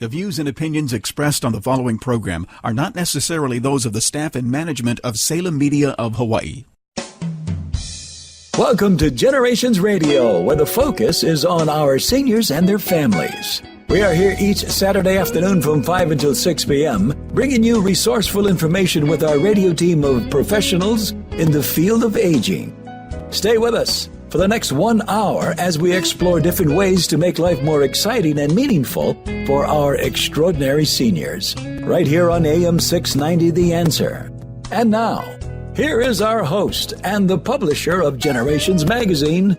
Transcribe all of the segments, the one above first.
The views and opinions expressed on the following program are not necessarily those of the staff and management of Salem Media of Hawaii. Welcome to Generations Radio, where the focus is on our seniors and their families. We are here each Saturday afternoon from 5 until 6 p.m., bringing you resourceful information with our radio team of professionals in the field of aging. Stay with us for the next 1 hour as we explore different ways to make life more exciting and meaningful for our extraordinary seniors. Right here on AM 690 The Answer. And now, here is our host and the publisher of Generations Magazine,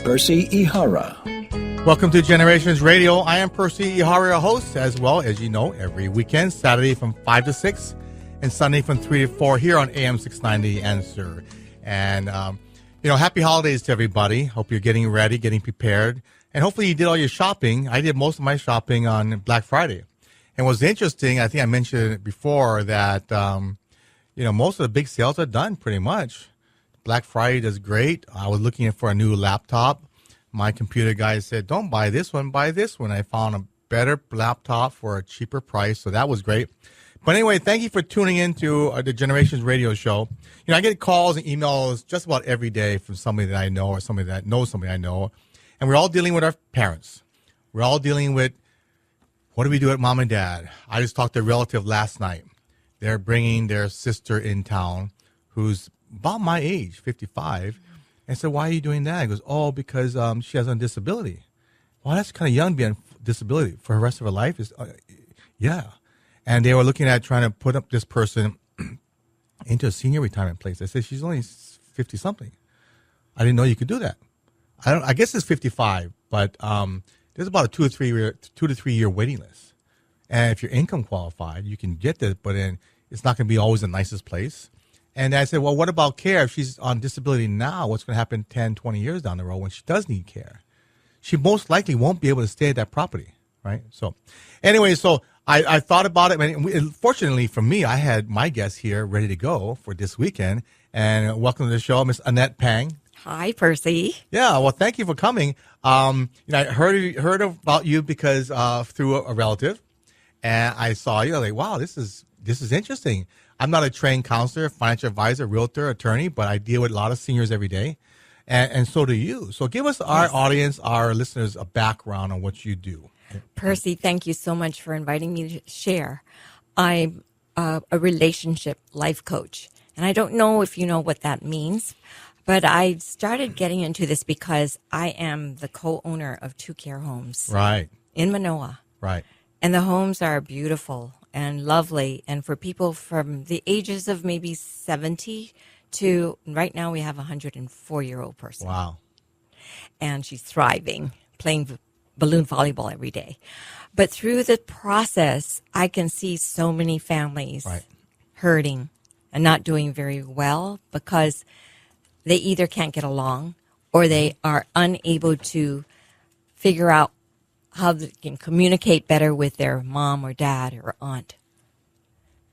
Percy Ihara. Welcome to Generations Radio. I am Percy Ihara, your host, as well as you know, every weekend, Saturday from 5 to 6 and Sunday from 3 to 4 here on AM 690 The Answer. And, happy holidays to everybody. Hope you're getting ready, getting prepared. And hopefully you did all your shopping. I did most of my shopping on Black Friday. And what's interesting, I think I mentioned it before, that, most of the big sales are done pretty much. Black Friday does great. I was looking for a new laptop. My computer guy said, don't buy this one, buy this one. I found a better laptop for a cheaper price, so that was great. But anyway, thank you for tuning in to the Generations Radio Show. I get calls and emails just about every day from somebody that I know or somebody that knows somebody I know. And we're all dealing with our parents. We're all dealing with, what do we do at mom and dad? I just talked to a relative last night. They're bringing their sister in town who's about my age, 55. And said, why are you doing that? He goes, because she has a disability. Well, that's kind of young to be on disability for the rest of her life. Yeah. And they were looking at trying to put up this person into a senior retirement place. I said, she's only 50-something. I didn't know you could do that. I guess it's 55, but there's about a 2 to 3 year waiting list. And if you're income qualified, you can get this, but then it's not going to be always the nicest place. And I said, well, what about care? If she's on disability now, what's going to happen 10, 20 years down the road when she does need care? She most likely won't be able to stay at that property, right? So anyway, I thought about it. And fortunately for me, I had my guests here ready to go for this weekend. And welcome to the show, Miss Annette Pang. Hi, Percy. Yeah, well, thank you for coming. I heard about you because through a relative. And I saw you, like, wow, this is interesting. I'm not a trained counselor, financial advisor, realtor, attorney, but I deal with a lot of seniors every day. And so do you. So give us, our audience, our listeners, a background on what you do. Percy, thank you so much for inviting me to share. I'm a relationship life coach. And I don't know if you know what that means, but I started getting into this because I am the co-owner of 2 care homes. Right. In Manoa. Right. And the homes are beautiful and lovely. And for people from the ages of maybe 70 to right now, we have a 104-year-old person. Wow. And she's thriving, playing balloon volleyball every day. But through the process, I can see so many families hurting and not doing very well because they either can't get along or they are unable to figure out how they can communicate better with their mom or dad or aunt.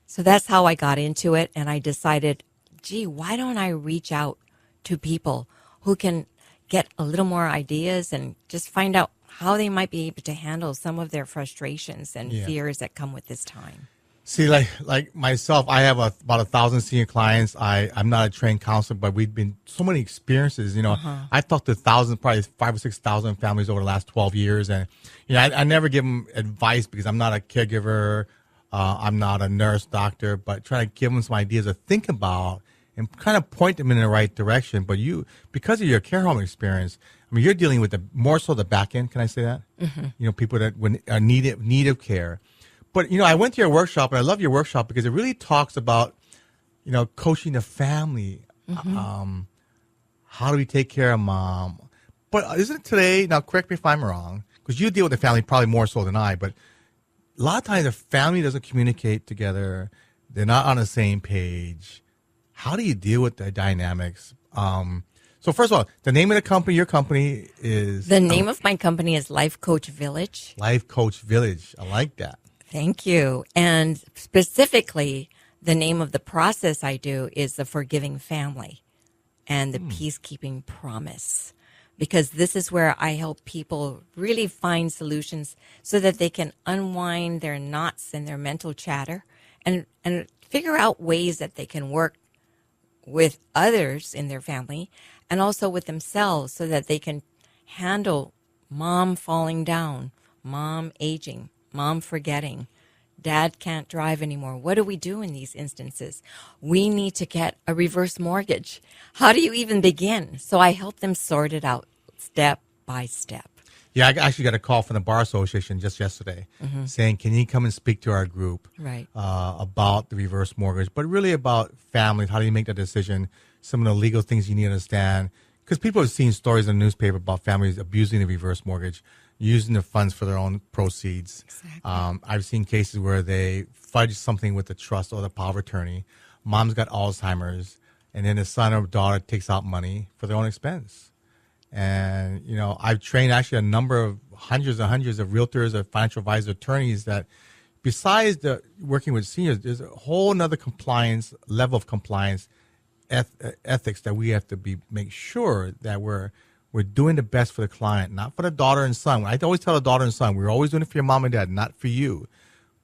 So that's how I got into it. And I decided, why don't I reach out to people who can get a little more ideas and just find out how they might be able to handle some of their frustrations and fears that come with this time. See, like myself, I have about 1,000 senior clients. I'm not a trained counselor, but we've been so many experiences. I talked to thousands, probably 5,000 or 6,000 families over the last 12 years, and I never give them advice because I'm not a caregiver, I'm not a nurse, doctor, but try to give them some ideas to think about and kind of point them in the right direction. But you, because of your care home experience, you're dealing with more so the back end. Can I say that? Mm-hmm. People that are need of care. But, I went to your workshop, and I love your workshop because it really talks about, coaching the family. Mm-hmm. How do we take care of mom? But isn't it today, now correct me if I'm wrong, because you deal with the family probably more so than I, but a lot of times the family doesn't communicate together. They're not on the same page. How do you deal with the dynamics? So first of all, the name of the company, your company is? The name of my company is Life Coach Village. Life Coach Village. I like that. Thank you. And specifically, the name of the process I do is the Forgiving Family and the Peacekeeping Promise. because this is where I help people really find solutions so that they can unwind their knots and their mental chatter and figure out ways that they can work with others in their family and also with themselves so that they can handle mom falling down, mom aging, mom forgetting, dad can't drive anymore. What do we do in these instances? We need to get a reverse mortgage. How do you even begin? So I help them sort it out step by step. Yeah, I actually got a call from the Bar Association just yesterday saying, can you come and speak to our group about the reverse mortgage, but really about families. How do you make that decision? Some of the legal things you need to understand. Because people have seen stories in the newspaper about families abusing the reverse mortgage, using the funds for their own proceeds. Exactly. I've seen cases where they fudge something with the trust or the power of attorney. Mom's got Alzheimer's, and then the son or daughter takes out money for their own expense. And, you know, I've trained actually a number of hundreds and hundreds of realtors or financial advisor attorneys that besides the working with seniors, there's a whole nother compliance, level of compliance ethics that we have to make sure that we're doing the best for the client, not for the daughter and son. I always tell the daughter and son, we're always doing it for your mom and dad, not for you.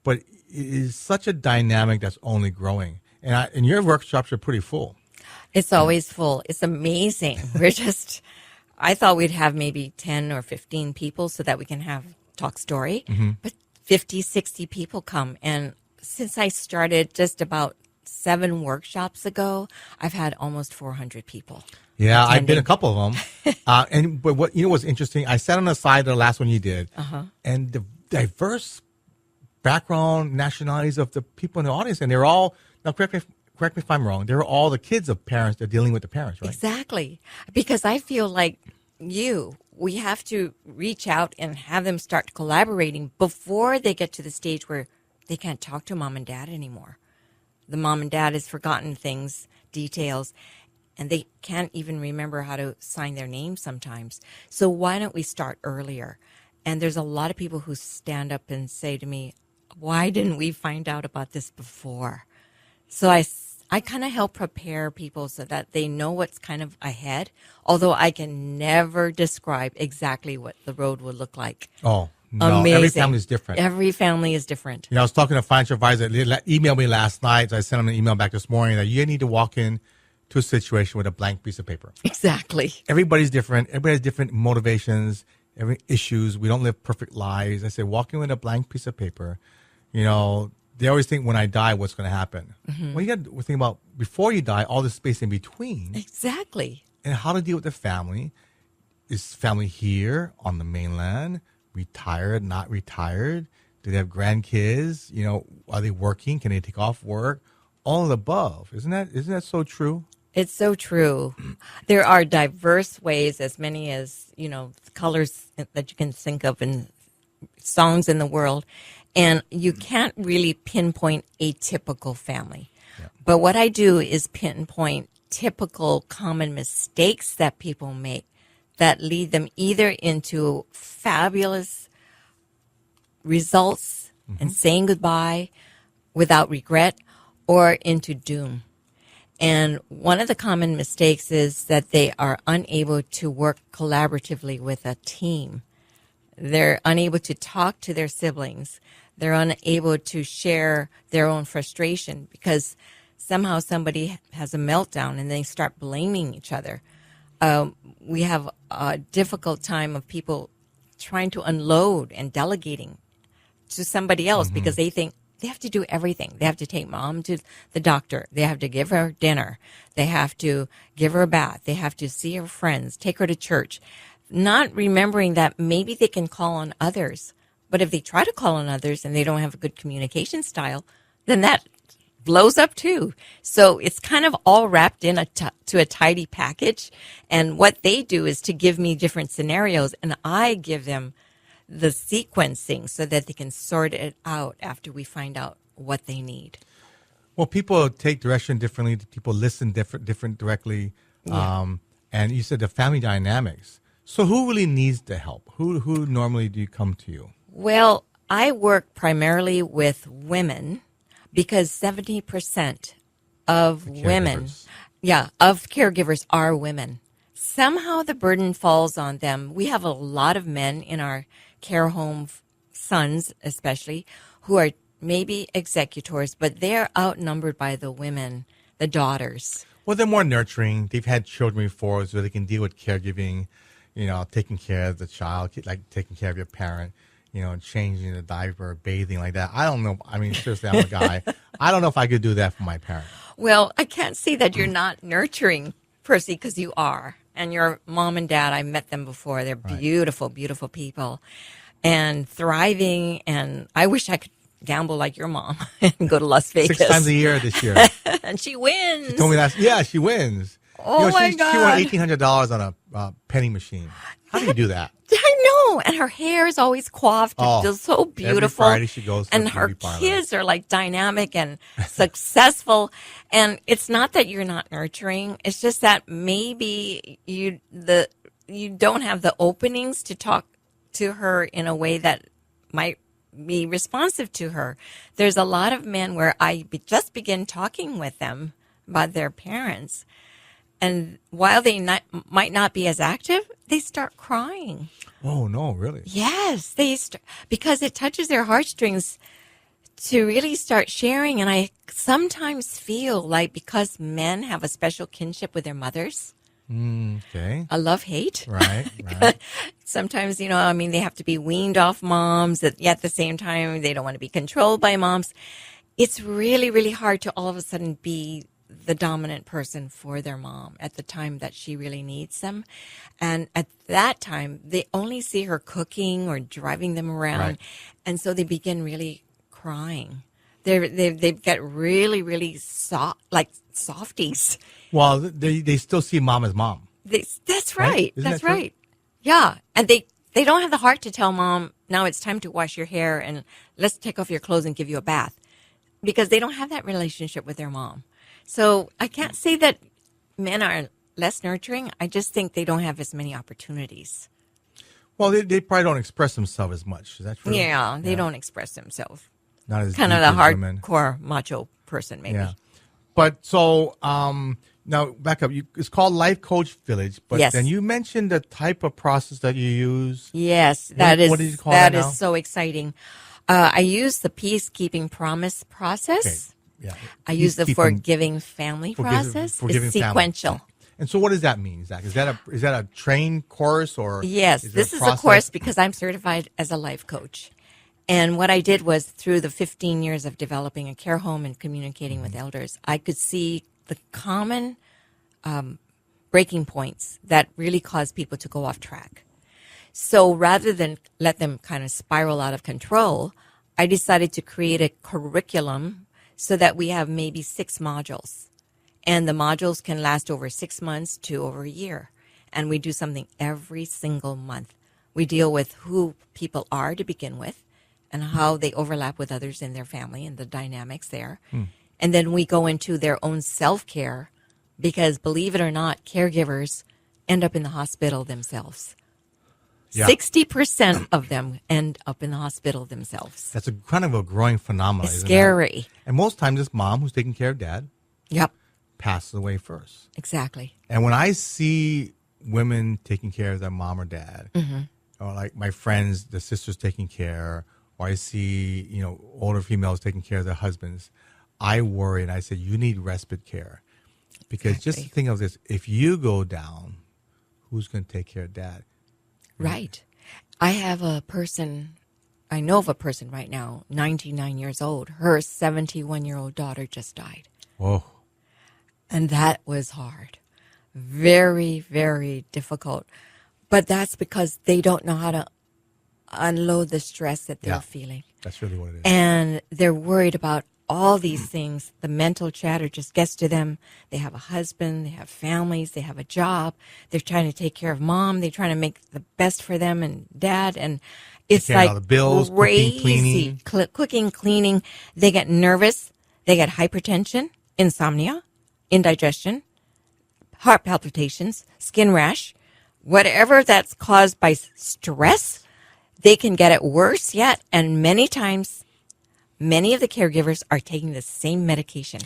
But it is such a dynamic that's only growing. And your workshops are pretty full. It's always full. It's amazing. I thought we'd have maybe 10 or 15 people so that we can have talk story, but 50, 60 people come. And since I started just about 7 workshops ago, I've had almost 400 people. Yeah, attending. I've been a couple of them. But what what's interesting, I sat on the side of the last one you did, and the diverse background, nationalities of the people in the audience, and they're all, now correct me if I'm wrong, they're all the kids of parents. They're dealing with the parents, right? Exactly. Because I feel like we have to reach out and have them start collaborating before they get to the stage where they can't talk to mom and dad anymore. The mom and dad has forgotten things, details, and they can't even remember how to sign their name sometimes. So why don't we start earlier? And there's a lot of people who stand up and say to me, why didn't we find out about this before? So I kind of help prepare people so that they know what's kind of ahead, although I can never describe exactly what the road would look like. Oh, no. Amazing. Every family is different. Every family is different. You know, I was talking to a financial advisor. They emailed me last night. So I sent them an email back this morning that you need to walk in to a situation with a blank piece of paper. Exactly. Everybody's different. Everybody has different motivations, issues. We don't live perfect lives. I say, walk in with a blank piece of paper. You know, they always think when I die, what's going to happen? Well, you got to think about before you die, all the space in between. Exactly. And how to deal with the family. Is family here on the mainland, retired, not retired? Do they have grandkids? You know, are they working? Can they take off work? All of the above. Isn't that so true? It's so true. There are diverse ways, as many as, you know, colors that you can think of in songs in the world. And you can't really pinpoint a typical family. Yeah. But what I do is pinpoint typical common mistakes that people make that lead them either into fabulous results and saying goodbye without regret, or into doom. And one of the common mistakes is that they are unable to work collaboratively with a team. They're unable to talk to their siblings. They're unable to share their own frustration because somehow somebody has a meltdown and they start blaming each other. We have a difficult time of people trying to unload and delegating to somebody else because they think they have to do everything. They have to take mom to the doctor. They have to give her dinner. They have to give her a bath. They have to see her friends, take her to church, not remembering that maybe they can call on others. But if they try to call on others and they don't have a good communication style, then that blows up too. So it's kind of all wrapped in to a tidy package. And what they do is to give me different scenarios, and I give them the sequencing so that they can sort it out after we find out what they need. Well, people take direction differently. People listen different directly. Yeah. And you said the family dynamics. So who really needs the help? Who normally do you come to you? Well, I work primarily with women because 70% of women, of caregivers are women. somehow the burden falls on them. We have a lot of men in our care home, sons especially, who are maybe executors, but they're outnumbered by the women, the daughters. Well, they're more nurturing. They've had children before, so they can deal with caregiving, taking care of the child, like taking care of your parent, changing the diaper, bathing, like that. I don't know. I mean, seriously, I'm a guy. I don't know if I could do that for my parent. Well, I can't see that you're not nurturing, Percy, because you are. And your mom and dad, I met them before. They're beautiful, beautiful people and thriving. And I wish I could gamble like your mom and go to Las Vegas 6 times a year this year. And she wins. She told me that. Yeah, she wins. Oh, my God. She won $1,800 on a penny machine. How do you do that? I know. And her hair is always coiffed. Oh, It's so beautiful. Every Friday she goes to and the her beauty parlor. kids are like dynamic and successful. And it's not that you're not nurturing. It's just that maybe you don't have the openings to talk to her in a way that might be responsive to her. There's a lot of men where I just begin talking with them about their parents. And while they might not be as active, they start crying. Oh, no, really? Yes, because it touches their heartstrings to really start sharing. And I sometimes feel like because men have a special kinship with their mothers, Okay. a love-hate. Right. Sometimes, they have to be weaned off moms. Yet at the same time, they don't want to be controlled by moms. It's really, really hard to all of a sudden be the dominant person for their mom at the time that she really needs them. And at that time, they only see her cooking or driving them around. Right. And so they begin really crying. They've got really, really soft, like softies. Well, they still see mom as mom. That's right. Isn't That's that true? right. Yeah. And they don't have the heart to tell mom, now it's time to wash your hair and let's take off your clothes and give you a bath. Because they don't have that relationship with their mom. So I can't say that men are less nurturing. I just think they don't have as many opportunities. Well, they probably don't express themselves as much. Is that true? Yeah, they don't express themselves. Not as Kind of deep the as women. hardcore macho person, maybe. Yeah. But so now back up. It's called Life Coach Village. But Yes. then you mentioned the type of process that you use. Yes, What did you call that that now? is so exciting. I use the peacekeeping promise process. Okay. Yeah. I use the Peacekeeping- forgiving family process. forgiving It's family. sequential. And so what does that mean, Zach? Is that a trained course or? Yes, is there this is a process? course because I'm certified as a life coach. And what I did was through the 15 years of developing a care home and communicating with elders, I could see the common breaking points that really cause people to go off track. So rather than let them kind of spiral out of control, I decided to create a curriculum so that we have maybe 6 modules. And the modules can last over 6 months to over a year. And we do something every single month. We deal with who people are to begin with and how they overlap with others in their family and the dynamics there. And then we go into their own self-care because, believe it or not, caregivers end up in the hospital themselves. Yeah. 60% of them end up in the hospital themselves. That's a kind of a growing phenomenon. It's isn't scary. it? And most times it's mom who's taking care of dad Yep, passes away first. exactly. And when I see women taking care of their mom or dad, or like my friends, the sisters taking care, or I see, older females taking care of their husbands, I worry and I say, you need respite care. Because just Exactly. think of this, if you go down, who's going to take care of dad? Right. I know of a person right now, 99 years old. Her 71-year-old daughter just died. Oh, And that was hard. Very, very difficult. But that's because they don't know how to unload the stress that they're Yeah. feeling. that's really what it is. And they're worried about all these things. The mental chatter just gets to them. They have a husband, they have families, they have a job. They're trying to take care of mom. They're trying to make the best for them and dad. And it's care of like all the bills, cooking, crazy. cleaning. Cooking, cleaning. They get nervous. They get hypertension, insomnia, indigestion, heart palpitations, skin rash, whatever that's caused by stress. They can get it worse yet. And many times, many of the caregivers are taking the same medication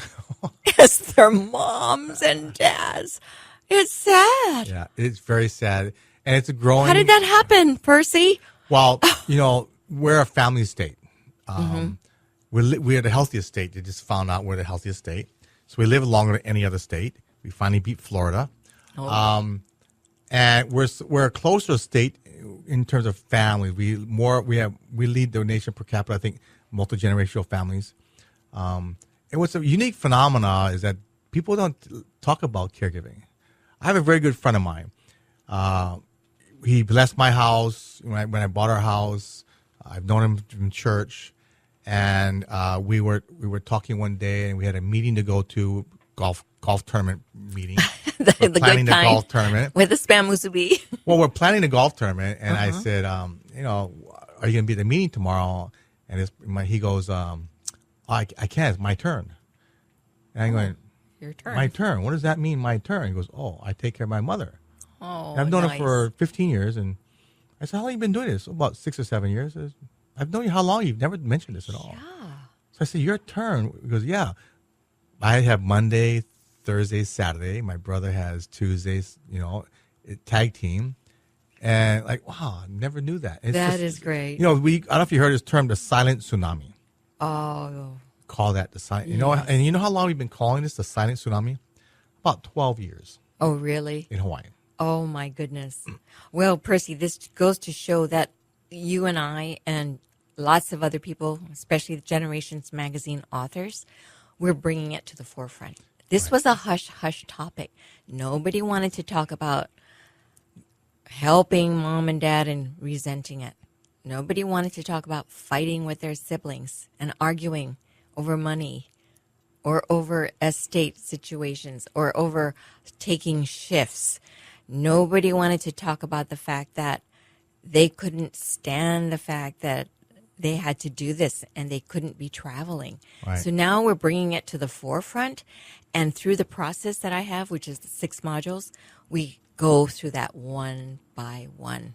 as their moms and dads. It's sad. Yeah, it's very sad. And it's a growing... How did that happen, Percy? Well, we're a family state. We're the healthiest state. They just found out we're the healthiest state. So we live longer than any other state. We finally beat Florida. Oh. And we're a closer state in terms of families. We lead the nation per capita, I think, multi-generational families. And what's a unique phenomena is that people don't talk about caregiving. I have a very good friend of mine. He blessed my house when I bought our house. I've known him from church, and we were talking one day, and we had a meeting to go to, golf tournament meeting. the planning good the golf tournament with the spam musubi. Well, we're planning the golf tournament, and I said, are you going to be at the meeting tomorrow? And he goes, I can't. It's my turn. And I'm going, your turn. My turn. What does that mean, my turn? He goes, I take care of my mother. Oh, and I've known nice. him for 15 years, and I said, how long have you been doing this? About 6 or 7 years. I've known you how long? You've never mentioned this at all. Yeah. So I said, your turn. He goes, yeah. I have Monday, Thursday, Saturday. My brother has Tuesdays, tag team. And wow, I never knew that. That is great. I don't know if you heard this term, the silent tsunami. Oh. Call that the silent, and you know how long we've been calling this the silent tsunami? About 12 years. Oh, really? In Hawaii. Oh, my goodness. Well, Percy, this goes to show that you and I and lots of other people, especially the Generations Magazine authors, we're bringing it to the forefront. This was a hush-hush topic. Nobody wanted to talk about helping mom and dad and resenting it. Nobody wanted to talk about fighting with their siblings and arguing over money or over estate situations or over taking shifts. Nobody wanted to talk about the fact that they couldn't stand the fact that they had to do this and they couldn't be traveling. Right. So now we're bringing it to the forefront. And through the process that I have, which is the 6 modules, we go through that one by one.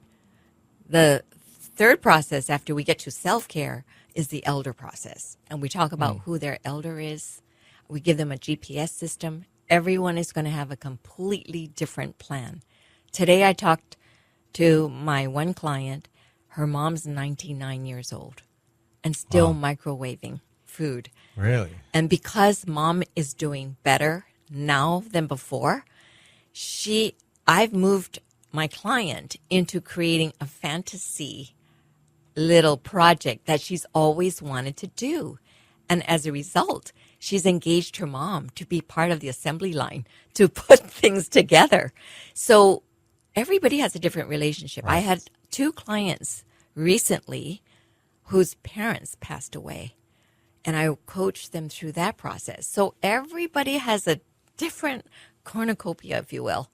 The third process after we get to self-care is the elder process. And we talk about who their elder is. We give them a GPS system. Everyone is going to have a completely different plan. Today I talked to my one client. Her mom's 99 years old and still microwaving food. Really? And because mom is doing better now than before, I've moved my client into creating a fantasy little project that she's always wanted to do. And as a result, she's engaged her mom to be part of the assembly line to put things together. So everybody has a different relationship. Right. I had 2 clients recently whose parents passed away, and I coached them through that process. So everybody has a different cornucopia, if you will,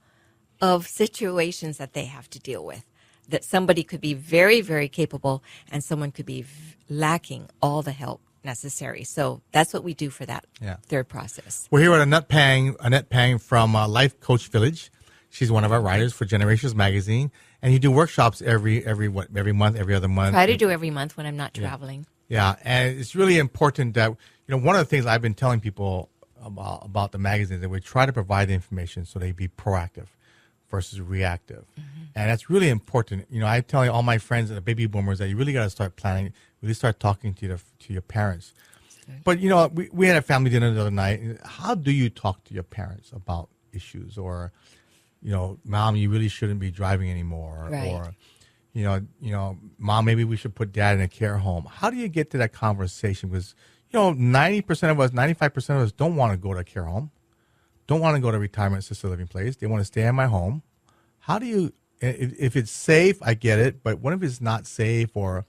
of situations that they have to deal with. That somebody could be very, very capable, and someone could be lacking all the help necessary. So that's what we do for that third process. We're here with Annette Pang from Life Coach Village. She's one of our writers for Generations Magazine, and you do workshops every month, every other month. Try to do every month when I'm not traveling. Yeah, and it's really important that one of the things I've been telling people about the magazine is that we try to provide the information so they be proactive versus reactive, and that's really important. I'm telling all my friends and the baby boomers that you really got to start planning, really start talking to your parents. But we had a family dinner the other night. How do you talk to your parents about issues or? Mom, you really shouldn't be driving anymore. Right. Or, Mom, maybe we should put dad in a care home. How do you get to that conversation? Because, 90% of us, 95% of us don't want to go to a care home, don't want to go to a retirement assisted living place. They want to stay in my home. How do you, if it's safe, I get it, but what if it's not safe or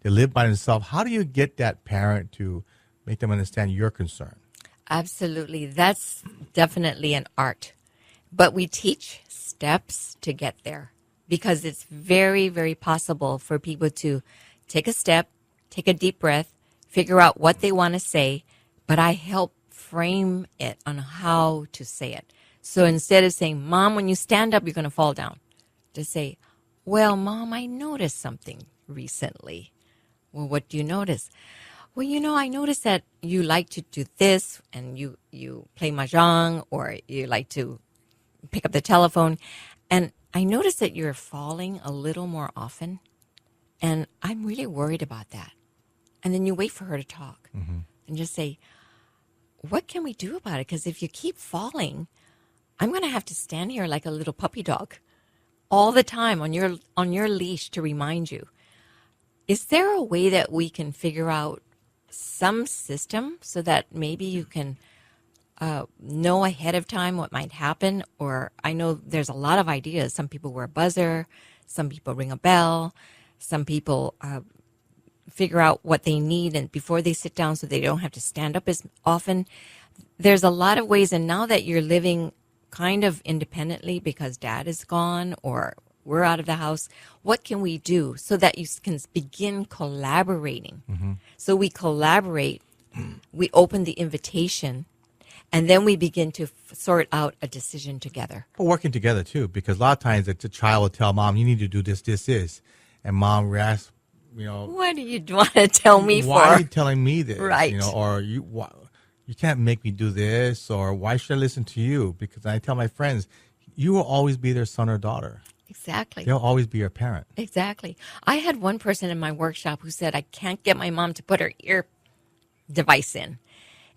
they live by themselves? How do you get that parent to make them understand your concern? Absolutely. That's definitely an art. But we teach steps to get there because it's very, very possible for people to take a step, take a deep breath, figure out what they want to say, but I help frame it on how to say it. So instead of saying, Mom, when you stand up, you're going to fall down, just say, well, Mom, I noticed something recently. Well, what do you notice? Well, I noticed that you like to do this and you play mahjong or you like to pick up the telephone. And I noticed that you're falling a little more often. And I'm really worried about that. And then you wait for her to talk and just say, what can we do about it? Because if you keep falling, I'm going to have to stand here like a little puppy dog all the time on your leash to remind you. Is there a way that we can figure out some system so that maybe you can know ahead of time what might happen? Or I know there's a lot of ideas. Some people wear a buzzer. Some people ring a bell. Some people figure out what they need and before they sit down so they don't have to stand up as often. There's a lot of ways. And now that you're living kind of independently because dad is gone or we're out of the house, what can we do so that you can begin collaborating? So we collaborate, we open the invitation, and then we begin to sort out a decision together. Well, working together too, because a lot of times the child will tell mom, you need to do this, and mom reacts, what do you want to tell me for? Why are you telling me this? Right. Or you can't make me do this, or why should I listen to you? Because I tell my friends, you will always be their son or daughter. Exactly. They'll always be your parent. Exactly. I had one person in my workshop who said, I can't get my mom to put her ear device in.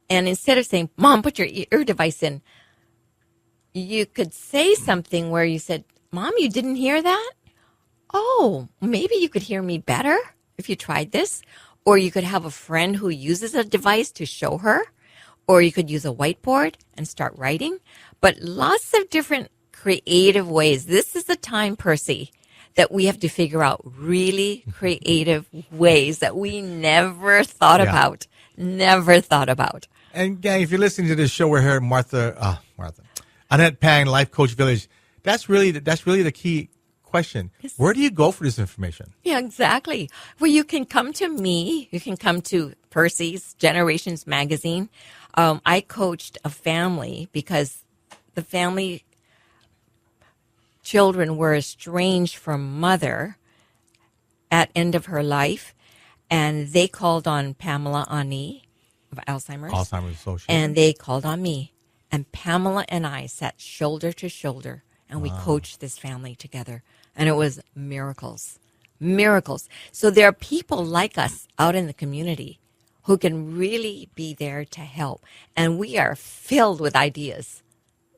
And instead of saying, Mom, put your ear device in, you could say something where you said, Mom, you didn't hear that? Oh, maybe you could hear me better if you tried this. Or you could have a friend who uses a device to show her. Or you could use a whiteboard and start writing. But lots of different creative ways. This is the time, Percy, that we have to figure out really creative ways that we never thought about. Never thought about. And gang, if you're listening to this show, we're here at Annette Pang, Life Coach Village. That's really the key question. Where do you go for this information? Yeah, exactly. Well, you can come to me. You can come to Percy's Generations magazine. I coached a family because the family children were estranged from mother at end of her life, and they called on Pamela Ani of Alzheimer's Association, and they called on me. And Pamela and I sat shoulder to shoulder, and we coached this family together. And it was miracles. So there are people like us out in the community who can really be there to help. And we are filled with ideas.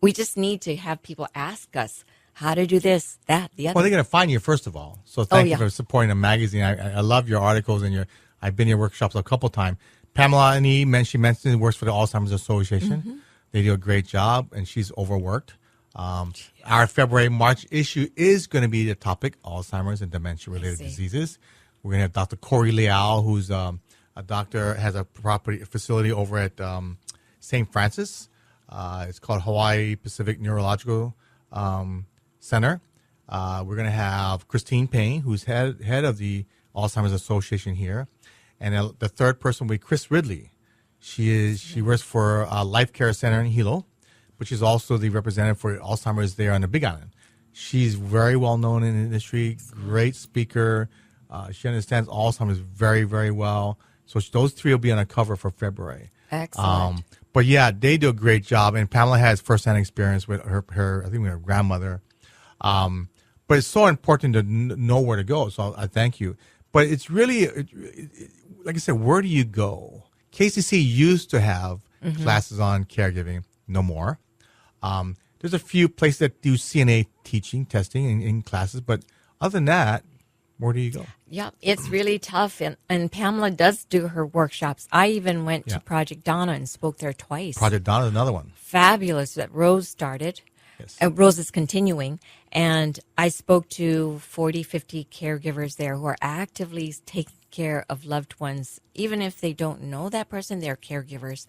We just need to have people ask us how to do this, that, the other. Well, they're going to find you, first of all. So thank you for supporting the magazine. I love your articles, and I've been in your workshops a couple times. Pamela and she mentioned works for the Alzheimer's Association. They do a great job, and she's overworked. Our February-March issue is going to be the topic, Alzheimer's and dementia-related diseases. We're going to have Dr. Corey Leal, who's a doctor, has a facility over at St. Francis. It's called Hawaii Pacific Neurological Center. We're going to have Christine Payne, who's head of the Alzheimer's Association here. And the third person will be Chris Ridley. She works for Life Care Center in Hilo, but she's also the representative for Alzheimer's there on the Big Island. She's very well known in the industry, great speaker. She understands Alzheimer's very, very well. So those three will be on a cover for February. Excellent. But yeah, they do a great job. And Pamela has firsthand experience with her I think, with her grandmother. But it's so important to know where to go. So I thank you. But it's really, like I said, where do you go? KCC used to have classes on caregiving, no more. There's a few places that do CNA teaching, testing in classes. But other than that, where do you go? Yeah, it's really tough. And Pamela does do her workshops. I even went to Project Donna and spoke there twice. Project Donna is another one. Fabulous that Rose started. Yes. Rose is continuing. And I spoke to 40, 50 caregivers there who are actively taking care of loved ones. Even if they don't know that person, they're caregivers.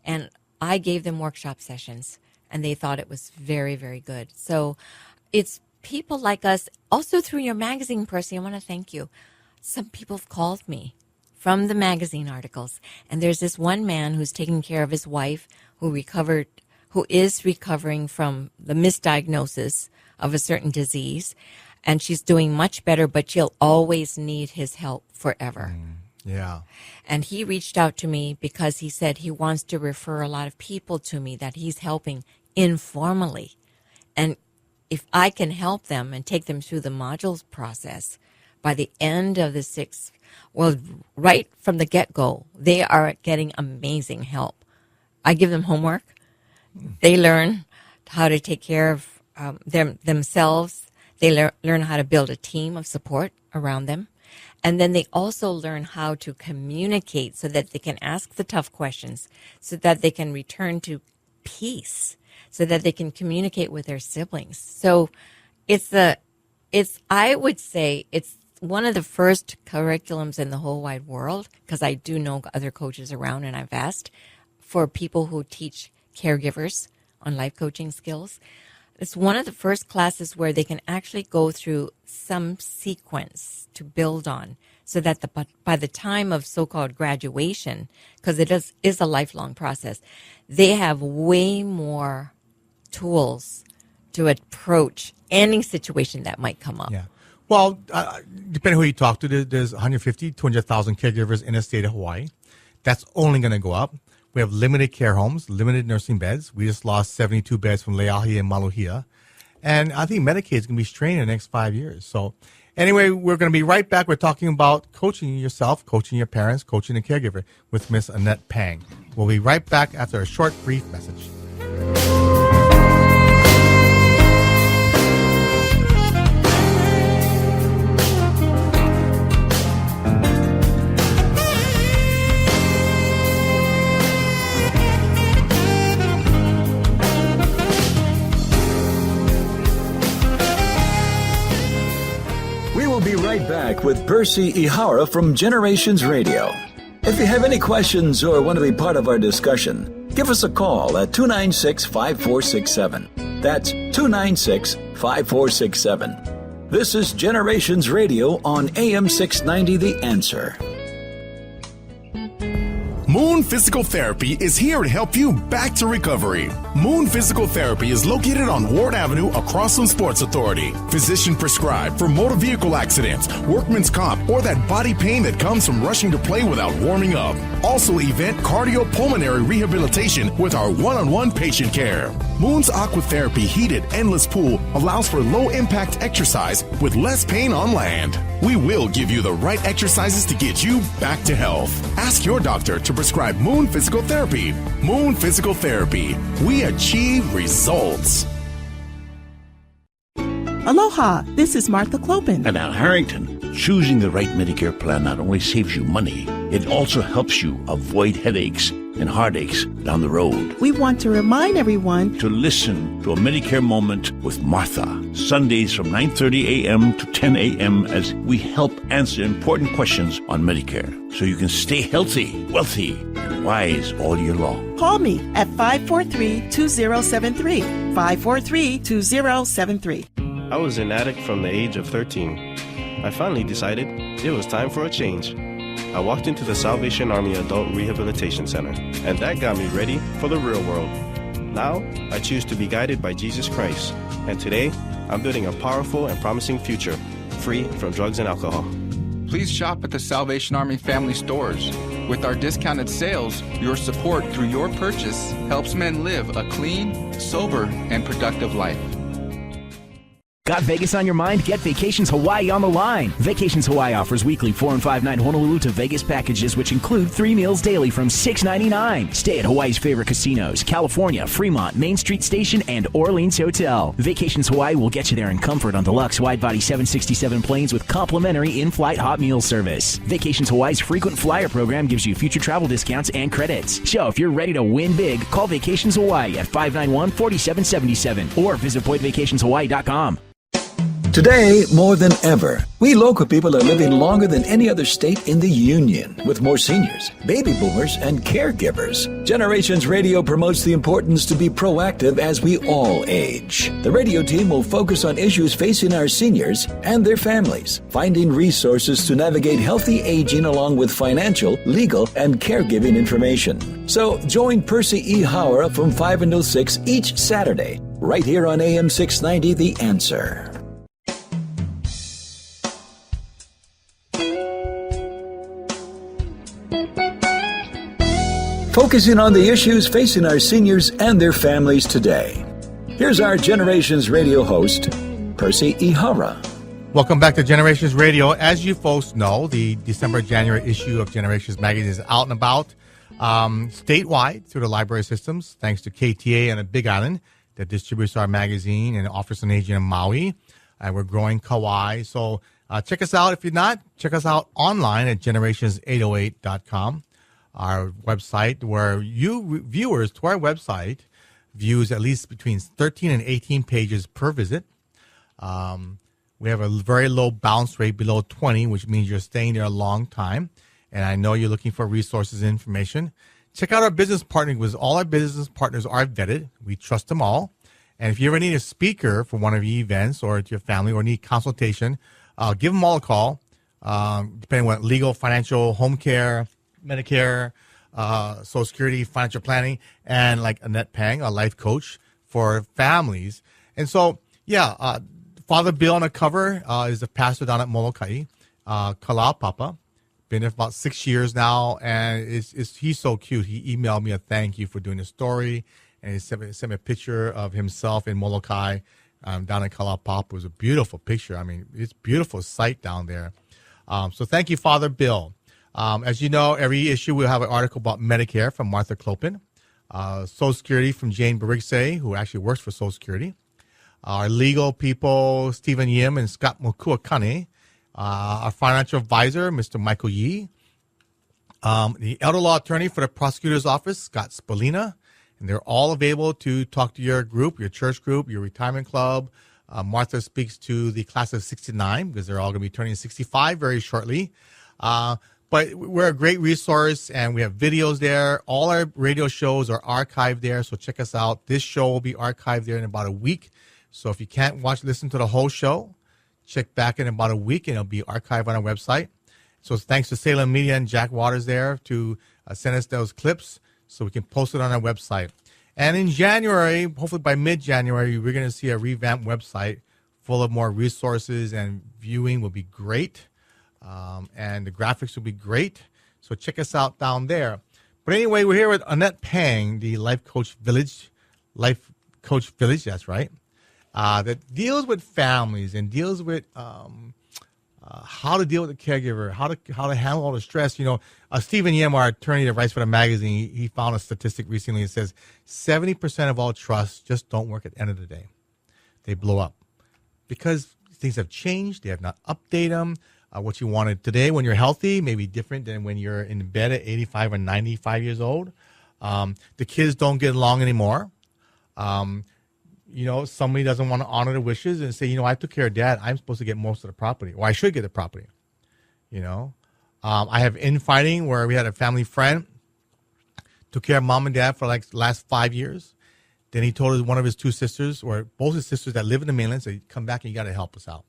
And I gave them workshop sessions, and they thought it was very, very good. So it's people like us. Also through your magazine, Percy, I want to thank you. Some people have called me from the magazine articles. And there's this one man who's taking care of his wife who is recovering from the misdiagnosis of a certain disease. And she's doing much better, but she'll always need his help forever. Yeah. And he reached out to me because he said he wants to refer a lot of people to me that he's helping informally. And if I can help them and take them through the modules process, by the end of the 6, well, right from the get-go, they are getting amazing help. I give them homework. They learn how to take care of themselves. They learn how to build a team of support around them. And then they also learn how to communicate so that they can ask the tough questions, so that they can return to peace, so that they can communicate with their siblings. So I would say it's one of the first curriculums in the whole wide world, because I do know other coaches around, and I've asked for people who teach caregivers on life coaching skills. It's one of the first classes where they can actually go through some sequence to build on, so that by the time of so-called graduation, because it is a lifelong process, they have way more tools to approach any situation that might come up. Yeah. Well, depending who you talk to, there's 150, 200,000 caregivers in the state of Hawaii. That's only going to go up. We have limited care homes, limited nursing beds. We just lost 72 beds from Leahi and Maluhia. And I think Medicaid is going to be strained in the next 5 years. So anyway, we're going to be right back. We're talking about coaching yourself, coaching your parents, coaching the caregiver with Miss Annette Pang. We'll be right back after a short, brief message. We'll be right back with Percy Ihara from Generations Radio. If you have any questions or want to be part of our discussion, give us a call at 296-5467. That's 296-5467. This is Generations Radio on AM 690 The Answer. Moon Physical Therapy is here to help you back to recovery. Moon Physical Therapy is located on Ward Avenue across from Sports Authority. Physician prescribed for motor vehicle accidents, workman's comp, or that body pain that comes from rushing to play without warming up. Also event cardiopulmonary rehabilitation with our one-on-one patient care. Moon's Aquatherapy heated endless pool allows for low-impact exercise with less pain on land. We will give you the right exercises to get you back to health. Ask your doctor to prescribe Moon Physical Therapy. Moon Physical Therapy. We achieve results. Aloha, this is Martha Clopin. And Al Harrington. Choosing the right Medicare plan not only saves you money, it also helps you avoid headaches and heartaches down the road. We want to remind everyone to listen to a Medicare Moment with Martha, Sundays from 9:30 a.m. to 10 a.m. as we help answer important questions on Medicare so you can stay healthy, wealthy, and wise all year long. Call me at 543-2073, 543-2073. I was an addict from the age of 13. I finally decided it was time for a change. I walked into the Salvation Army Adult Rehabilitation Center, and that got me ready for the real world. Now, I choose to be guided by Jesus Christ, and today, I'm building a powerful and promising future, free from drugs and alcohol. Please shop at the Salvation Army family stores. With our discounted sales, your support through your purchase helps men live a clean, sober, and productive life. Got Vegas on your mind? Get Vacations Hawaii on the line. Vacations Hawaii offers weekly 4 and 5 night Honolulu to Vegas packages, which include 3 meals daily from $6.99. Stay at Hawaii's favorite casinos: California, Fremont, Main Street Station, and Orleans Hotel. Vacations Hawaii will get you there in comfort on deluxe wide-body 767 planes with complimentary in-flight hot meal service. Vacations Hawaii's frequent flyer program gives you future travel discounts and credits. So if you're ready to win big, call Vacations Hawaii at 591-4777 or visit PointVacationsHawaii.com. Today, more than ever, we local people are living longer than any other state in the Union, with more seniors, baby boomers, and caregivers. Generations Radio promotes the importance to be proactive as we all age. The radio team will focus on issues facing our seniors and their families, finding resources to navigate healthy aging along with financial, legal, and caregiving information. So join Percy Ihara from 5 until 6 each Saturday, right here on AM 690 The Answer. Focusing on the issues facing our seniors and their families today. Here's our Generations Radio host, Percy Ihara. Welcome back to Generations Radio. As you folks know, the December-January issue of Generations Magazine is out and about statewide through the library systems, thanks to KTA and the Big Island that distributes our magazine and offers an agent in Maui. And we're growing Kauai. So check us out. If you're not, check us out online at generations808.com, our website where you viewers to our website views at least between 13 and 18 pages per visit. We have a very low bounce rate below 20, which means you're staying there a long time. And I know you're looking for resources and information. Check out our business partners, because all our business partners are vetted. We trust them all. And if you ever need a speaker for one of your events or to your family or need consultation, give them all a call, depending on what legal, financial, home care, Medicare, Social Security, financial planning, and like Annette Pang, a life coach for families. And so, yeah, Father Bill on the cover is the pastor down at Molokai, Kalaupapa. Been there for about 6 years now, and he's so cute. He emailed me a thank you for doing the story, and he sent me a picture of himself in Molokai down in Kalaupapa. It was a beautiful picture. I mean, it's a beautiful sight down there. So thank you, Father Bill. As you know, every issue we'll have an article about Medicare from Martha Clopin, Social Security from Jane Barigse, who actually works for Social Security, our legal people, Stephen Yim and Scott Mokuakane, our financial advisor, Mr. Michael Yee, the elder law attorney for the prosecutor's office, Scott Spolina, and they're all available to talk to your group, your church group, your retirement club. Martha speaks to the class of 69 because they're all going to be turning 65 very shortly. But we're a great resource, and we have videos there. All our radio shows are archived there, so check us out. This show will be archived there in about a week. So if you can't listen to the whole show, check back in about a week, and it'll be archived on our website. So thanks to Salem Media and Jack Waters there to send us those clips so we can post it on our website. And in January, hopefully by mid-January, we're going to see a revamped website full of more resources, and viewing will be great. And the graphics will be great. So check us out down there. But anyway, we're here with Annette Pang, the Life Coach Village, that's right, that deals with families and deals with how to deal with the caregiver, how to handle all the stress. You know, Stephen Yim, our attorney that writes for the magazine, he found a statistic recently that says 70% of all trusts just don't work at the end of the day. They blow up because things have changed. They have not updated them. What you wanted today when you're healthy may be different than when you're in bed at 85 or 95 years old. The kids don't get along anymore. You know, somebody doesn't want to honor the wishes and say, you know, I took care of Dad. I'm supposed to get most of the property, or I should get the property. You know, I have infighting where we had a family friend took care of Mom and Dad for like the last 5 years. Then he told one of his two sisters, or both his sisters that live in the mainland, said, come back and you got to help us out.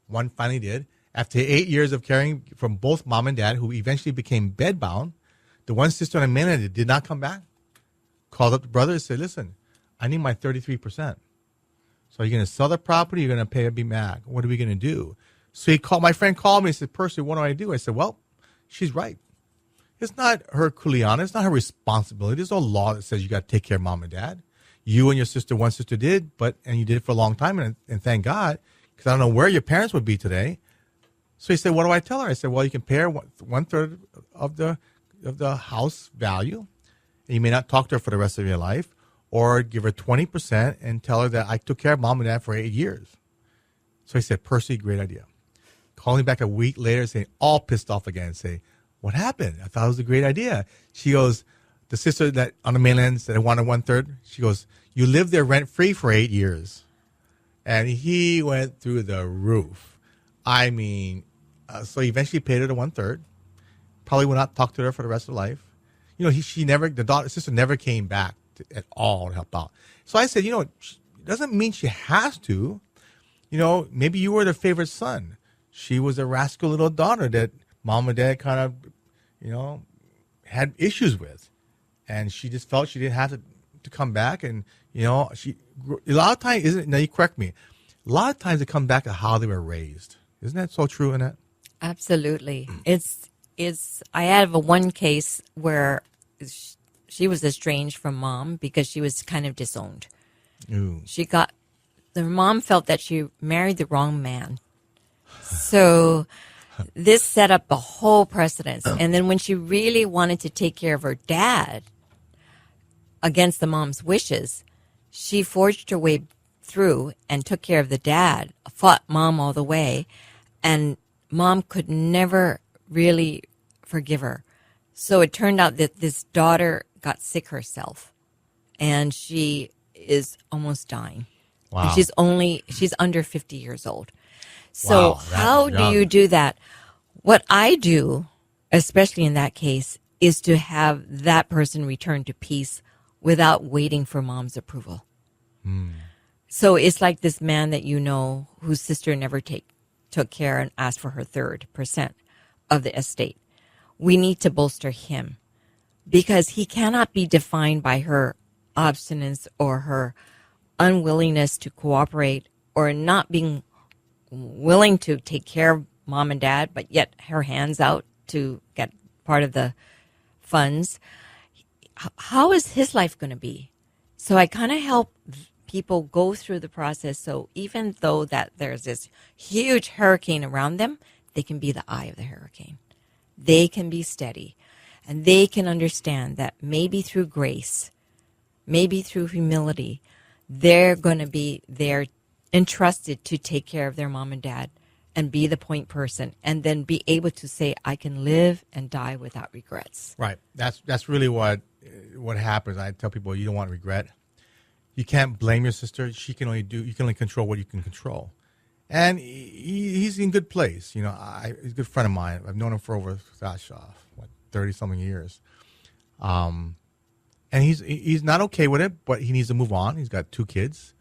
One finally did. After 8 years of caring from both Mom and Dad, who eventually became bedbound, the one sister on the mainland that did not come back called up the brother and said, listen, I need my 33%. So you're going to sell the property, you're going to pay a BMAG. What are we going to do? So my friend called me and said, Percy, what do I do? I said, well, she's right. It's not her kuleana. It's not her responsibility. There's no law that says you got to take care of Mom and Dad. You and your sister, one sister did, and you did it for a long time, and thank God, because I don't know where your parents would be today. So he said, what do I tell her? I said, well, you can pay her one third of the house value, and you may not talk to her for the rest of your life, or give her 20% and tell her that I took care of Mom and Dad for 8 years. So he said, Percy, great idea. Calling back a week later, saying, all pissed off again, say, what happened? I thought it was a great idea. She goes, the sister that on the mainland said I wanted one third, she goes, you lived there rent free for 8 years. And he went through the roof. I mean, so he eventually paid her the one third. Probably will not talk to her for the rest of her life. You know, the sister never came back at all to help out. So I said, you know, it doesn't mean she has to. You know, maybe you were the favorite son. She was a rascal little daughter that Mom and Dad kind of, you know, had issues with. And she just felt she didn't have to come back. And, you know, a lot of times, now you correct me, a lot of times it comes back to how they were raised. Isn't that so true, Annette? Absolutely. I have one case where she was estranged from Mom because she was kind of disowned. Ooh. Their mom felt that she married the wrong man. So this set up a whole precedence. And then when she really wanted to take care of her dad against the mom's wishes, she forged her way through and took care of the dad, fought mom all the way, and mom could never really forgive her. So it turned out that this daughter got sick herself, and she is almost dying. Wow. And she's under 50 years old. So Wow, how do you do that? What I do, especially in that case, is to have that person return to peace without waiting for mom's approval. So it's like this man that you know whose sister never took care and asked for her 3% of the estate. We need to bolster him because he cannot be defined by her obstinance or her unwillingness to cooperate or not being willing to take care of mom and dad, but yet her hands out to get part of the funds. How is his life going to be? So I kind of help people go through the process. So even though that there's this huge hurricane around them, they can be the eye of the hurricane. They can be steady, and they can understand that maybe through grace, maybe through humility, they're going to be there entrusted to take care of their mom and dad and be the point person, and then be able to say, I can live and die without regrets. Right. That's really what happens. I tell people, you don't want regret. You can't blame your sister. You can only control what you can control. And he's in good place. You know, he's a good friend of mine. I've known him for over 30-something years. And he's not okay with it, but he needs to move on. He's got 2 kids.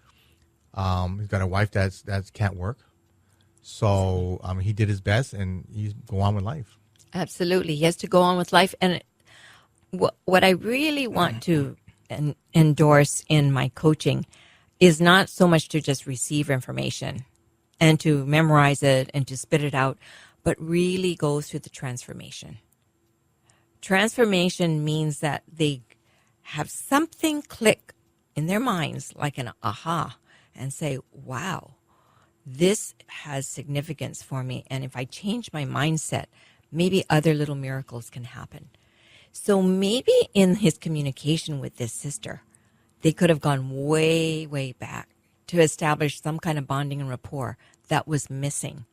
He's got a wife that can't work. So he did his best, and he's go on with life. Absolutely. He has to go on with life. And what I really want to endorse in my coaching is not so much to just receive information and to memorize it and to spit it out, but really go through the transformation. Transformation means that they have something click in their minds, like an aha, and say, wow, this has significance for me. And if I change my mindset, maybe other little miracles can happen. So maybe in his communication with this sister, they could have gone way, way back to establish some kind of bonding and rapport that was missing.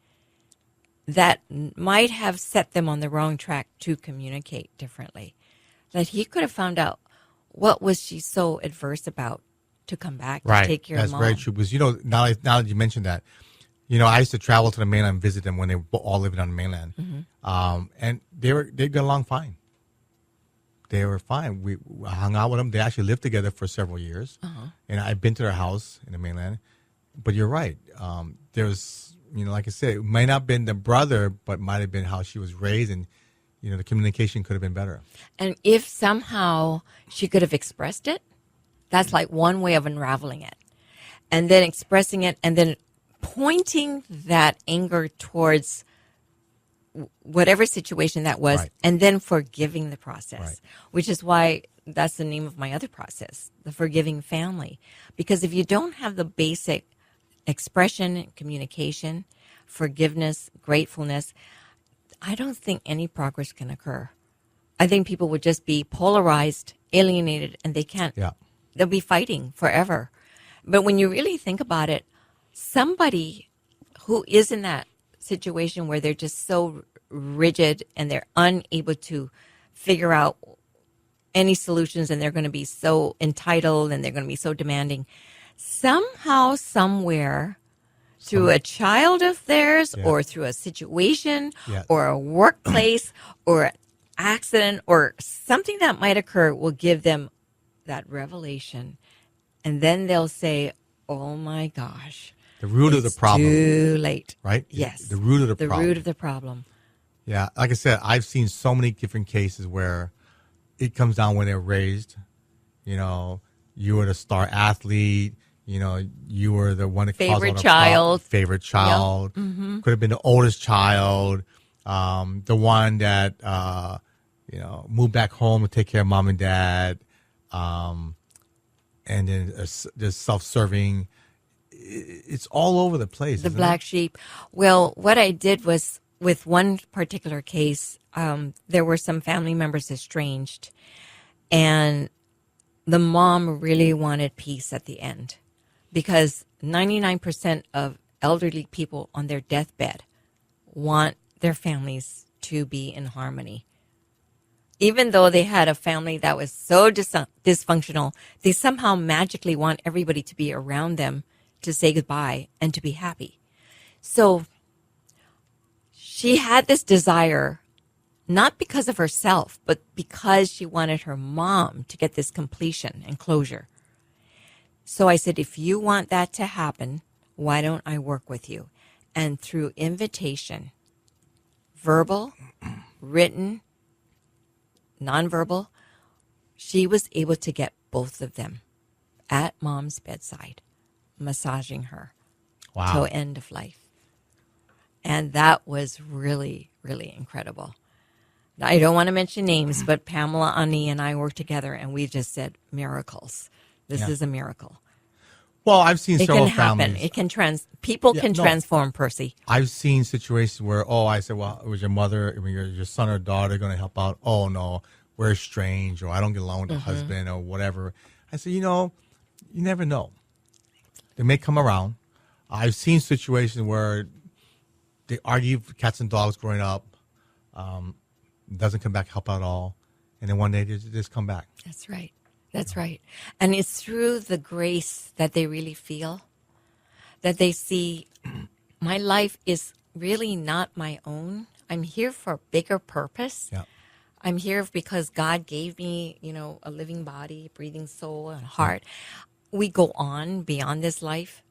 That might have set them on the wrong track to communicate differently. That he could have found out what was she so adverse about to come back to take care of mom. That's very true. Because, you know, now that you mentioned that, you know, I used to travel to the mainland and visit them when they were all living on the mainland. Mm-hmm. And they got along fine. They were fine. We hung out with them. They actually lived together for several years. Uh-huh. And I've been to their house in the mainland. But you're right. There's, you know, like I said, it might not have been the brother, but might have been how she was raised. And, you know, the communication could have been better. And if somehow she could have expressed it, that's like one way of unraveling it. And then expressing it and then pointing that anger towards whatever situation that was, right. And then forgiving the process, right. Which is why that's the name of my other process, the forgiving family. Because if you don't have the basic expression, communication, forgiveness, gratefulness, I don't think any progress can occur. I think people would just be polarized, alienated, and they can't. Yeah. They'll be fighting forever. But when you really think about it, somebody who is in that situation where they're just so rigid and they're unable to figure out any solutions and they're going to be so entitled and they're going to be so demanding, somehow, somewhere, through a child of theirs, yeah. Or through a situation, yeah. Or a workplace or an accident or something that might occur will give them that revelation. And then they'll say, oh my gosh. The root of the problem. Too late. Right? Yes. The root of the problem. The root of the problem. Yeah. Like I said, I've seen so many different cases where it comes down when they're raised. You know, you were the star athlete. You know, you were the one that caused all the child. Favorite child. Yep. Mm-hmm. Could have been the oldest child. The one that, you know, moved back home to take care of mom and dad. and then there's self-serving. It's all over the place. The black sheep. Well, what I did was with one particular case, there were some family members estranged, and the mom really wanted peace at the end because 99% of elderly people on their deathbed want their families to be in harmony. Even though they had a family that was so dysfunctional, they somehow magically want everybody to be around them to say goodbye and to be happy. So she had this desire, not because of herself, but because she wanted her mom to get this completion and closure. So I said, if you want that to happen, why don't I work with you? And through invitation, verbal, written, nonverbal, she was able to get both of them at mom's bedside, massaging her till end of life. And that was really, really incredible. I don't want to mention names, but Pamela, Ani, and I worked together, and we just said miracles. This is a miracle. Well, I've seen several happen. families. It can people can transform, Percy. I've seen situations where, I said, well, was your mother, your son or daughter going to help out? Oh, no, we're estranged, or I don't get along with the husband, or whatever. I said, you never know. They may come around. I've seen situations where they argue for cats and dogs growing up, doesn't come back help out at all, and then one day they just come back. That's right. That's right. And it's through the grace that they really feel, that they see my life is really not my own. I'm here for a bigger purpose. Yeah. I'm here because God gave me, a living body, breathing soul, and heart. We go on beyond this life.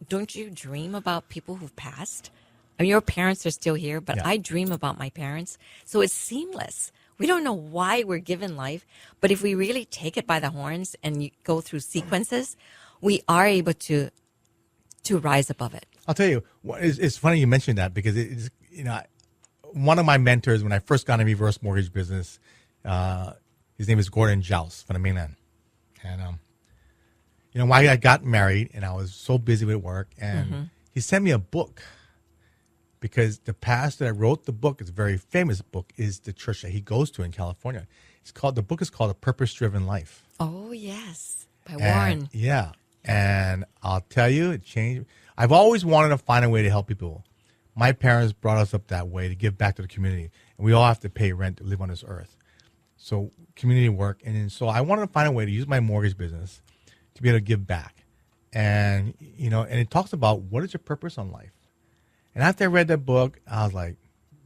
Don't you dream about people who've passed? I mean, your parents are still here, but I dream about my parents. So it's seamless. We don't know why we're given life, but if we really take it by the horns and you go through sequences, we are able to rise above it. I'll tell you, it's funny you mentioned that because it's, one of my mentors when I first got in the reverse mortgage business, his name is Gordon Joust from the mainland. And, why I got married and I was so busy with work and he sent me a book. Because the pastor that wrote the book, it's a very famous book, is the church that he goes to in California. The book is called A Purpose-Driven Life. Oh, yes. By Warren. Yeah. And I'll tell you, it changed. I've always wanted to find a way to help people. My parents brought us up that way to give back to the community. And we all have to pay rent to live on this earth. So community work. And so I wanted to find a way to use my mortgage business to be able to give back. And, and it talks about what is your purpose on life. And after I read that book, I was like,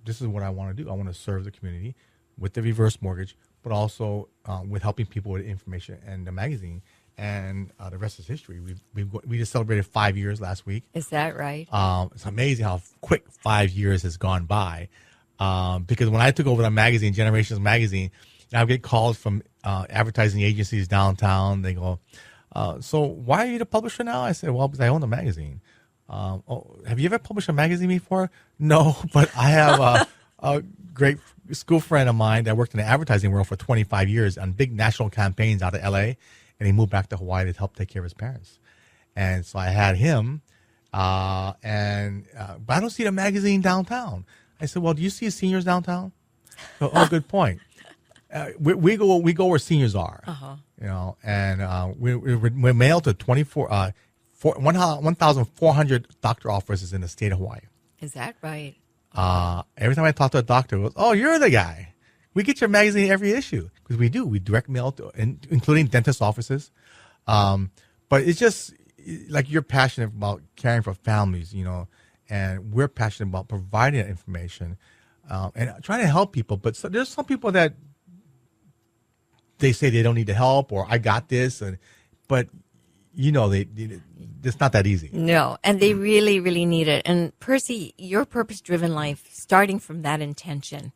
this is what I want to do. I want to serve the community with the reverse mortgage, but also with helping people with information and the magazine. And the rest is history. We just celebrated 5 years last week. Is that right? It's amazing how quick 5 years has gone by. Because when I took over the magazine, Generations Magazine, I would get calls from advertising agencies downtown. They go, so why are you the publisher now? I said, well, because I own the magazine. Have you ever published a magazine before? No, but I have a great school friend of mine that worked in the advertising world for 25 years on big national campaigns out of LA, and he moved back to Hawaii to help take care of his parents. And so I had him, but I don't see the magazine downtown. I said, well, do you see seniors downtown? Oh, good point. We go where seniors are, and we're mailed to 1,400 doctor offices in the state of Hawaii. Is that right? Every time I talk to a doctor, it goes, oh, you're the guy. We get your magazine every issue because we do. We direct mail to, including dentist offices. But it's just like you're passionate about caring for families, and we're passionate about providing that information and trying to help people. But there's some people that they say they don't need the help or I got this, but it's not that easy. No, and they really, really need it. And Percy, your purpose-driven life, starting from that intention,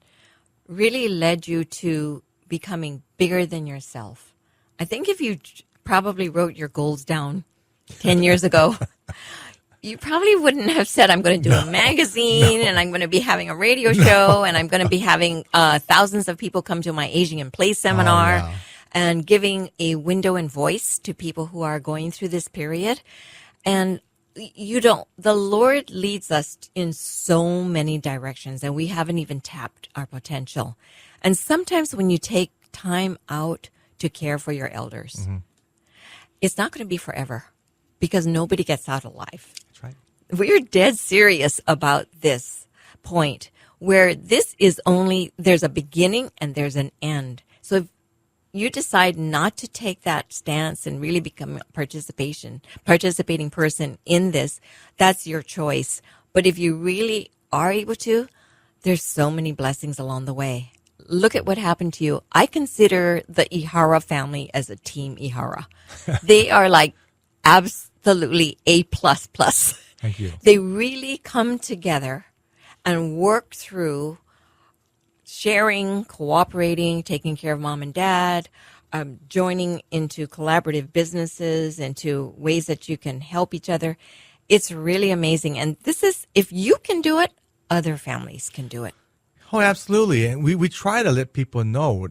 really led you to becoming bigger than yourself. I think if you probably wrote your goals down 10 years ago, you probably wouldn't have said, I'm going to do a magazine and I'm going to be having a radio show and I'm going to be having thousands of people come to my Aging in Place seminar. and giving a window and voice to people who are going through this period. And the Lord leads us in so many directions, and we haven't even tapped our potential. And sometimes when you take time out to care for your elders, it's not going to be forever, because nobody gets out alive. That's right. We're dead serious about this point, where this is there's a beginning and there's an end. So if you decide not to take that stance and really become a participating person in this, that's your choice. But if you really are able to, there's so many blessings along the way. Look at what happened to you. I consider the Ihara family as a team Ihara. They are like absolutely A++. Thank you. They really come together and work through sharing, cooperating, taking care of mom and dad, joining into collaborative businesses, into ways that you can help each other. It's really amazing. And if you can do it, other families can do it. Oh, absolutely. And we try to let people know,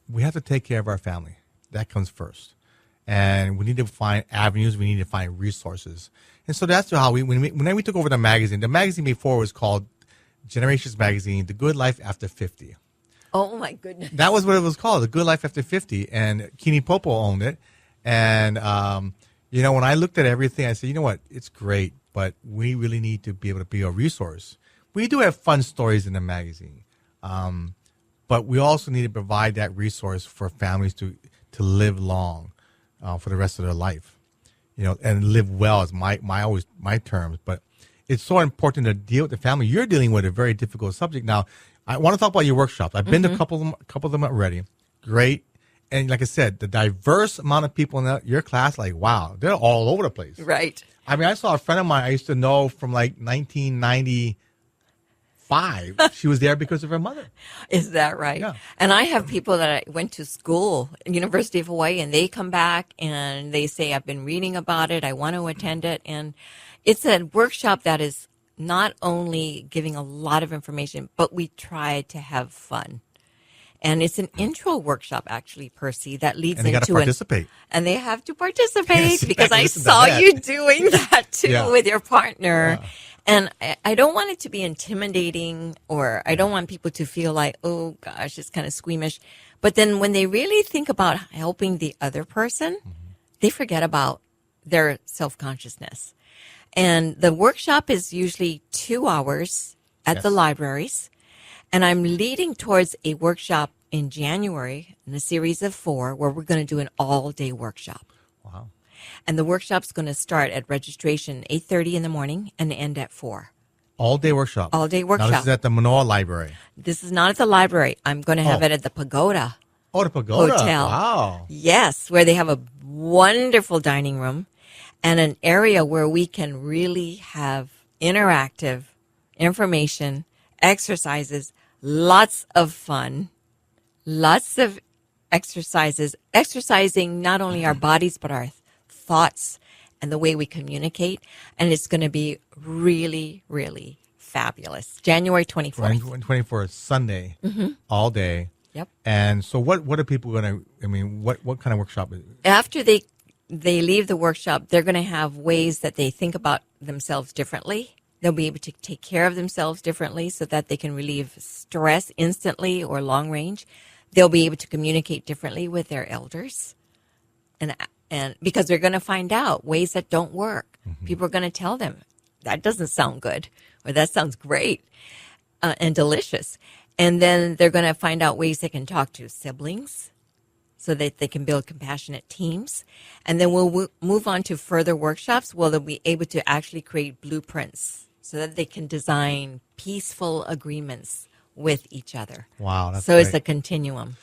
we have to take care of our family. That comes first. And we need to find avenues. We need to find resources. And so that's how when we took over the magazine before was called Generations Magazine, The Good Life After 50. Oh, my goodness. That was what it was called, The Good Life After 50. And Kini Popo owned it. And, when I looked at everything, I said, you know what? It's great, but we really need to be able to be a resource. We do have fun stories in the magazine. But we also need to provide that resource for families to live long for the rest of their life. And live well is my terms. But it's so important to deal with the family. You're dealing with a very difficult subject. Now, I want to talk about your workshops. I've been to a couple of them already. Great. And like I said, the diverse amount of people in your class, like, wow, they're all over the place. Right. I mean, I saw a friend of mine I used to know from like 1995. She was there because of her mother. Is that right? Yeah. And I have people that I went to school, University of Hawaii, and they come back and they say, I've been reading about it. I want to attend it. And it's a workshop that is not only giving a lot of information, but we try to have fun. And it's an intro workshop, actually, Percy, that leads and they into participate. And they have to participate Yes, because I listen to saw that. you doing that too with your partner. Yeah. And I don't want it to be intimidating, or I don't want people to feel like, oh gosh, it's kind of squeamish. But then when they really think about helping the other person, they forget about their self-consciousness. And the workshop is usually 2 hours at the libraries. And I'm leading towards a workshop in January in a series of 4 where we're going to do an all-day workshop. Wow. And the workshop's going to start at registration 8:30 in the morning and end at 4. All-day workshop. All-day workshop. Now, this is at the Manoa Library. This is not at the library. I'm going to have it at the Pagoda. Oh, the Pagoda. Hotel. Wow. Yes, where they have a wonderful dining room and an area where we can really have interactive information, exercises, lots of fun, lots of exercises, exercising not only our bodies but our thoughts and the way we communicate. And it's going to be really, really fabulous. January 24th. 24th, Sunday, all day. Yep. And so what are people going to, what kind of workshop is it? After they leave the workshop, they're going to have ways that they think about themselves differently. They'll be able to take care of themselves differently so that they can relieve stress instantly or long range. They'll be able to communicate differently with their elders. And because they're going to find out ways that don't work. People are going to tell them, that doesn't sound good, or that sounds great and delicious. And then they're going to find out ways they can talk to siblings so that they can build compassionate teams. And then we'll move on to further workshops where they'll be able to actually create blueprints so that they can design peaceful agreements with each other. Wow. That's so great. It's a continuum.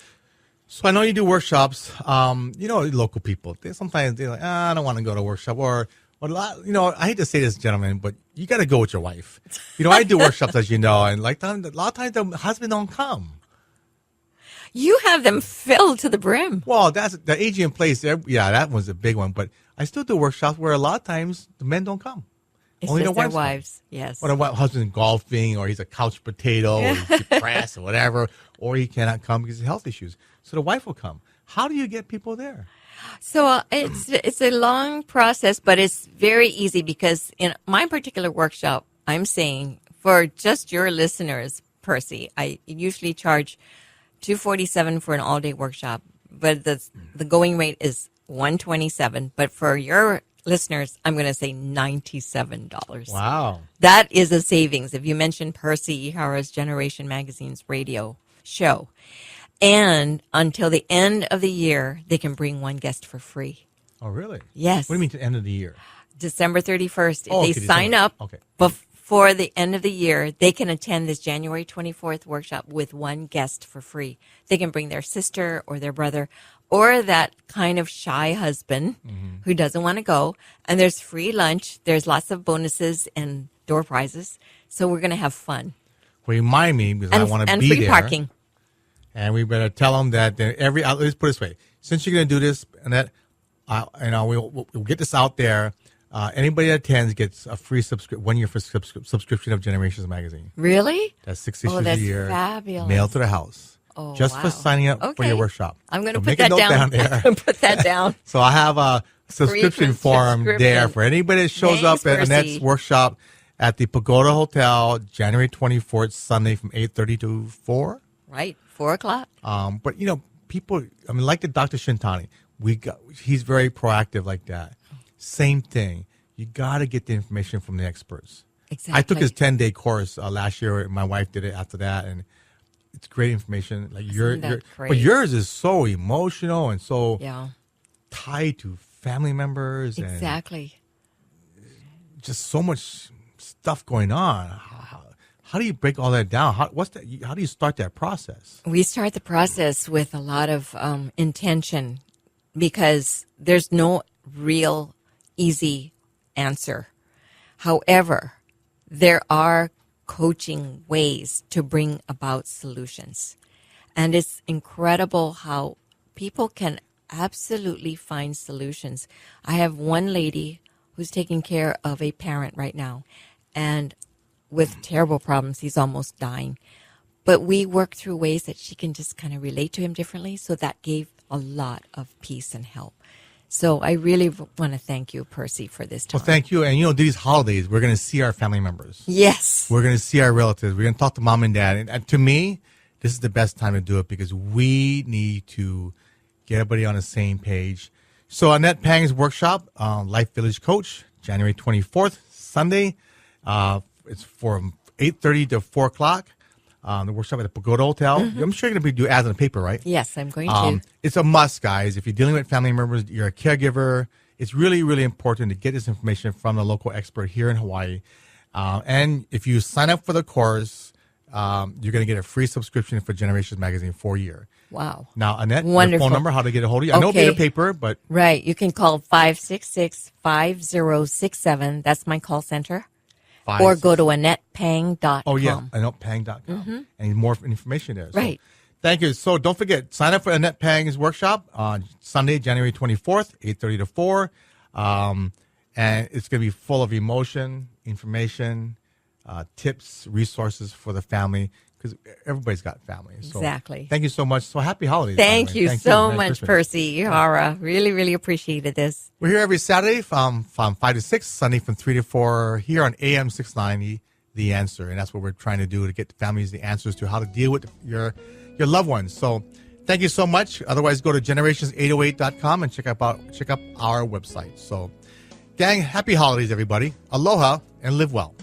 So I know you do workshops. Local people. Sometimes they're like, I don't want to go to a workshop, or I hate to say this, gentlemen, but you got to go with your wife. I do workshops, as you know, and a lot of times the husband don't come. You have them filled to the brim. Well, that's the aging in place. Yeah, that was a big one. But I still do workshops where a lot of times the men don't come. It's Only just their their wives. Yes. Or the husband's golfing, or he's a couch potato, or he's depressed, or whatever, or he cannot come because of health issues. So the wife will come. How do you get people there? So it's a long process, but it's very easy because in my particular workshop, I'm saying for just your listeners, Percy, I usually charge $247 for an all-day workshop, but the going rate is $127. But for your listeners, I'm going to say $97. Wow. That is a savings. If you mention Percy Ihara's Generation Magazine's radio show. And until the end of the year, they can bring one guest for free. Oh, really? Yes. What do you mean to the end of the year? December 31st. If Oh, they okay, sign December. up Okay. before the end of the year, they can attend this January 24th workshop with one guest for free. They can bring their sister or their brother or that kind of shy husband who doesn't want to go. And there's free lunch. There's lots of bonuses and door prizes. So we're going to have fun. Remind me because I want to be free there. parking. And we better tell them that let's put it this way. Since you're going to do this, Annette, we'll get this out there. Anybody that attends gets a free 1 year for subscription of Generations Magazine. Really? That's 6 issues a year. Fabulous. Mailed to the house. Oh, just for signing up for your workshop. I'm going to So put make a that note down. there. I'm going to put that down. So I have a subscription form there for anybody that shows Thanks, up at Percy. Annette's workshop at the Pagoda Hotel, January 24th, Sunday from 8:30 to 4. Right, 4 o'clock. But people. I mean, like the Dr. Shintani, he's very proactive like that. Same thing. You got to get the information from the experts. Exactly. I took his 10-day course last year. My wife did it after that, and it's great information. Like but yours is so emotional and so tied to family members. Exactly. And just so much stuff going on. How do you break all that down? How do you start that process? We start the process with a lot of intention because there's no real easy answer. However, there are coaching ways to bring about solutions. And it's incredible how people can absolutely find solutions. I have one lady who's taking care of a parent right now, and with terrible problems, he's almost dying. But we worked through ways that she can just kind of relate to him differently, so that gave a lot of peace and help. So I really want to thank you, Percy, for this time. Well, thank you. And, these holidays, we're going to see our family members. Yes. We're going to see our relatives. We're going to talk to mom and dad. And to me, this is the best time to do it because we need to get everybody on the same page. So Annette Pang's workshop, Life Village Coach, January 24th, Sunday. It's from 8:30 to 4 o'clock. The workshop at the Pagoda Hotel. I'm sure you're going to do ads in the paper, right? Yes, I'm going to. It's a must, guys. If you're dealing with family members, you're a caregiver, it's really, really important to get this information from the local expert here in Hawaii. And if you sign up for the course, you're going to get a free subscription for Generations Magazine for a year. Wow. Now, Annette, Wonderful. your phone number, how to get a hold of you. I know it'll be in the paper, but... Right. You can call 566-5067. That's my call center. Or go to AnnettePang.com. Oh, yeah, AnnettePang.com. And more information there. Right. So, thank you. So don't forget, sign up for Annette Pang's workshop on Sunday, January 24th, 8:30 to 4. And it's going to be full of emotion, information, tips, resources for the family, because everybody's got families. So exactly. Thank you so much. So happy holidays. Thank you so much, Christmas. Percy Ihara. Really, really appreciated this. We're here every Saturday from 5 to 6, Sunday from 3 to 4 here on AM 690, The Answer. And that's what we're trying to do to get the families the answers to how to deal with your loved ones. So thank you so much. Otherwise, go to generations808.com and check up our website. So, gang, happy holidays, everybody. Aloha and live well.